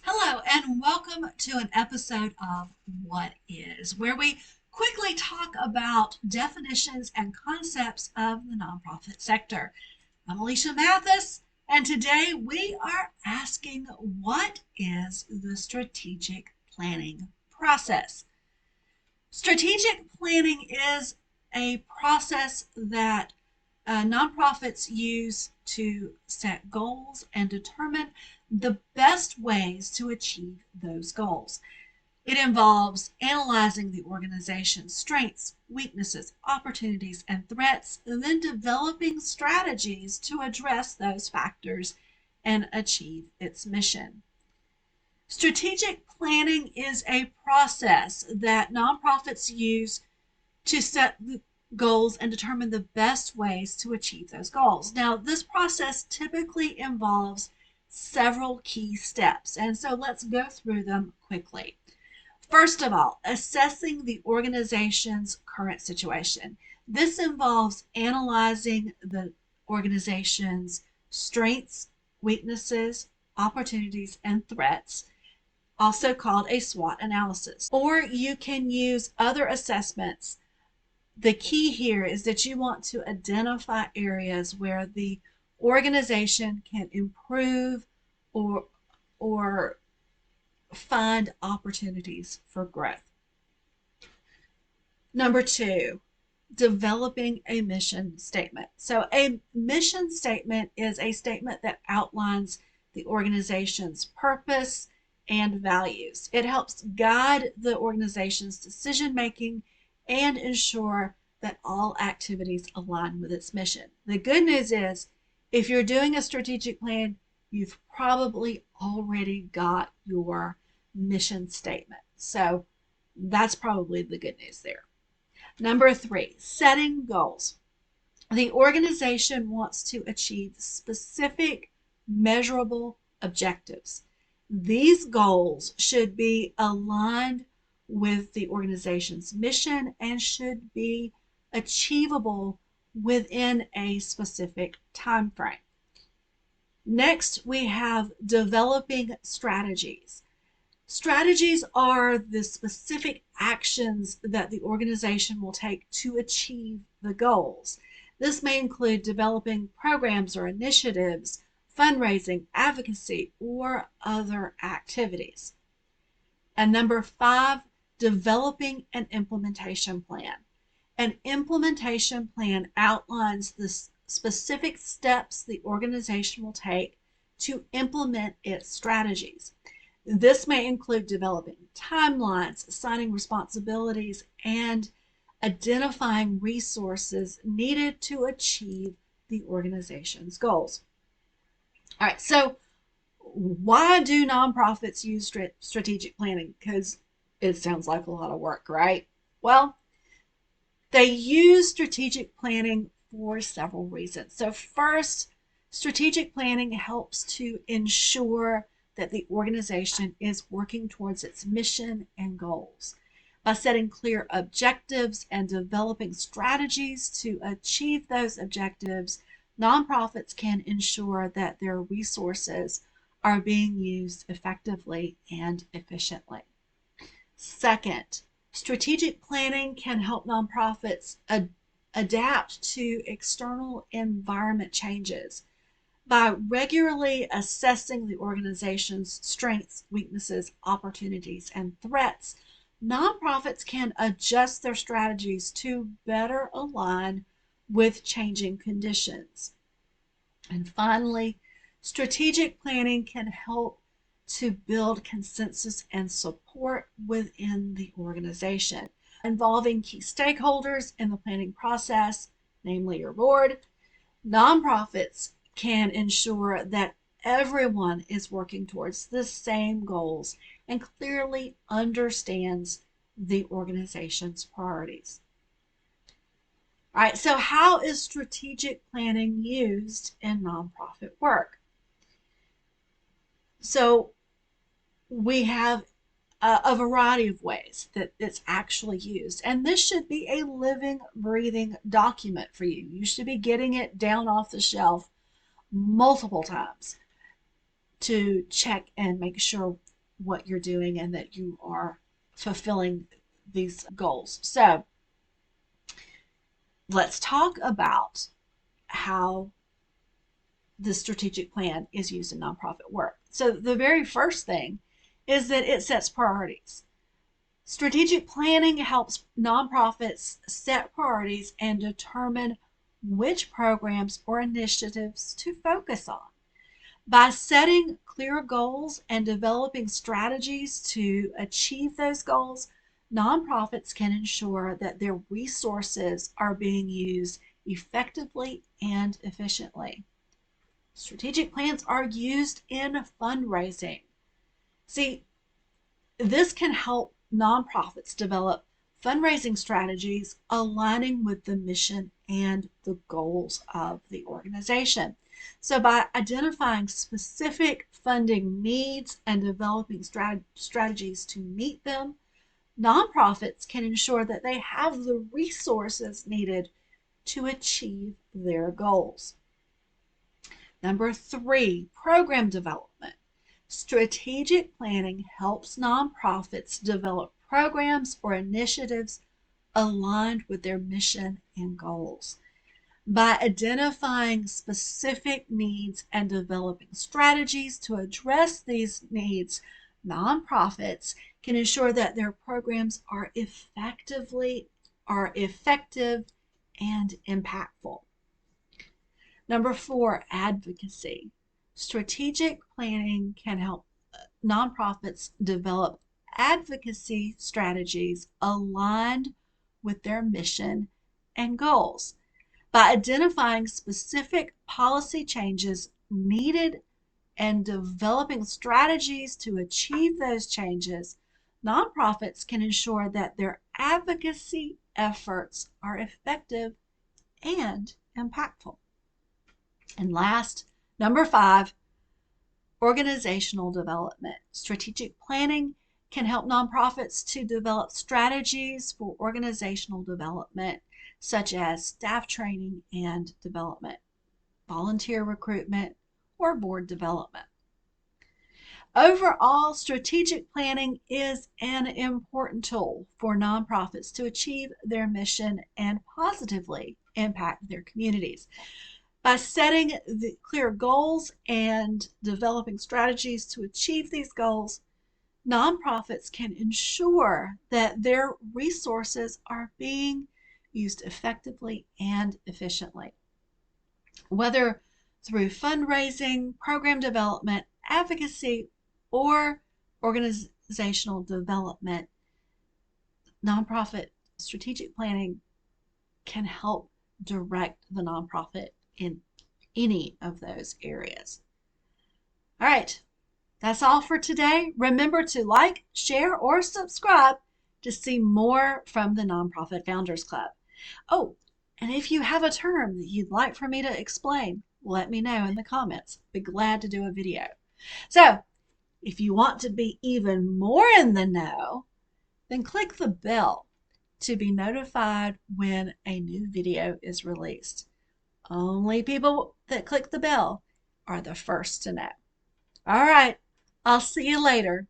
Hello, and welcome to an episode of What Is, where we quickly talk about definitions and concepts of the nonprofit sector. I'm Alesha Mathis, and today we are asking what is the strategic planning process? Strategic planning is a process that nonprofits use to set goals and determine the best ways to achieve those goals. It involves analyzing the organization's strengths, weaknesses, opportunities, and threats, and then developing strategies to address those factors and achieve its mission. Strategic planning is a process that nonprofits use to set the goals and determine the best ways to achieve those goals. Now, this process typically involves several key steps, and so let's go through them quickly. First of all, assessing the organization's current situation. This involves analyzing the organization's strengths, weaknesses, opportunities, and threats, also called a SWOT analysis. Or you can use other assessments. The key here is that you want to identify areas where the organization can improve or find opportunities for growth. Number two, developing a mission statement. So a mission statement is a statement that outlines the organization's purpose and values. It helps guide the organization's decision making and ensure that all activities align with its mission. The good news is, if you're doing a strategic plan, you've probably already got your mission statement. So that's probably the good news there. Number three, setting goals. The organization wants to achieve specific, measurable objectives. These goals should be aligned with the organization's mission and should be achievable within a specific time frame. Next, we have developing strategies. Strategies are the specific actions that the organization will take to achieve the goals. This may include developing programs or initiatives, fundraising, advocacy, or other activities. And number five, developing an implementation plan. An implementation plan outlines the specific steps the organization will take to implement its strategies. This may include developing timelines, assigning responsibilities, and identifying resources needed to achieve the organization's goals. All right, so why do nonprofits use strategic planning? Because it sounds like a lot of work, right? Well, they use strategic planning for several reasons. So first, strategic planning helps to ensure that the organization is working towards its mission and goals. By setting clear objectives and developing strategies to achieve those objectives, nonprofits can ensure that their resources are being used effectively and efficiently. Second, strategic planning can help nonprofits adapt to external environment changes. By regularly assessing the organization's strengths, weaknesses, opportunities, and threats, nonprofits can adjust their strategies to better align with changing conditions. And finally, strategic planning can help to build consensus and support within the organization, involving key stakeholders in the planning process, namely your board. Nonprofits can ensure that everyone is working towards the same goals and clearly understands the organization's priorities. All right, so how is strategic planning used in nonprofit work? So we have a variety of ways that it's actually used. And this should be a living, breathing document for you. You should be getting it down off the shelf multiple times to check and make sure what you're doing and that you are fulfilling these goals. So let's talk about how the strategic plan is used in nonprofit work. So the very first thing is that it sets priorities. Strategic planning helps nonprofits set priorities and determine which programs or initiatives to focus on. By setting clear goals and developing strategies to achieve those goals, nonprofits can ensure that their resources are being used effectively and efficiently. Strategic plans are used in fundraising. See, this can help nonprofits develop fundraising strategies aligning with the mission and the goals of the organization. So by identifying specific funding needs and developing strategies to meet them, nonprofits can ensure that they have the resources needed to achieve their goals. Number 3, program development. Strategic planning helps nonprofits develop programs or initiatives aligned with their mission and goals. By identifying specific needs and developing strategies to address these needs, nonprofits can ensure that their programs are effective and impactful. Number 4, advocacy. Strategic planning can help nonprofits develop advocacy strategies aligned with their mission and goals. By identifying specific policy changes needed and developing strategies to achieve those changes, nonprofits can ensure that their advocacy efforts are effective and impactful. And last, number 5, organizational development. Strategic planning can help nonprofits to develop strategies for organizational development, such as staff training and development, volunteer recruitment, or board development. Overall, strategic planning is an important tool for nonprofits to achieve their mission and positively impact their communities. By setting the clear goals and developing strategies to achieve these goals, nonprofits can ensure that their resources are being used effectively and efficiently. Whether through fundraising, program development, advocacy, or organizational development, nonprofit strategic planning can help direct the nonprofit in any of those areas. All right, that's all for today. Remember to like, share, or subscribe to see more from the Nonprofit Founders Club. Oh, and if you have a term that you'd like for me to explain, let me know in the comments. Be glad to do a video. So, if you want to be even more in the know, then click the bell to be notified when a new video is released. Only people that click the bell are the first to know. All right, I'll see you later.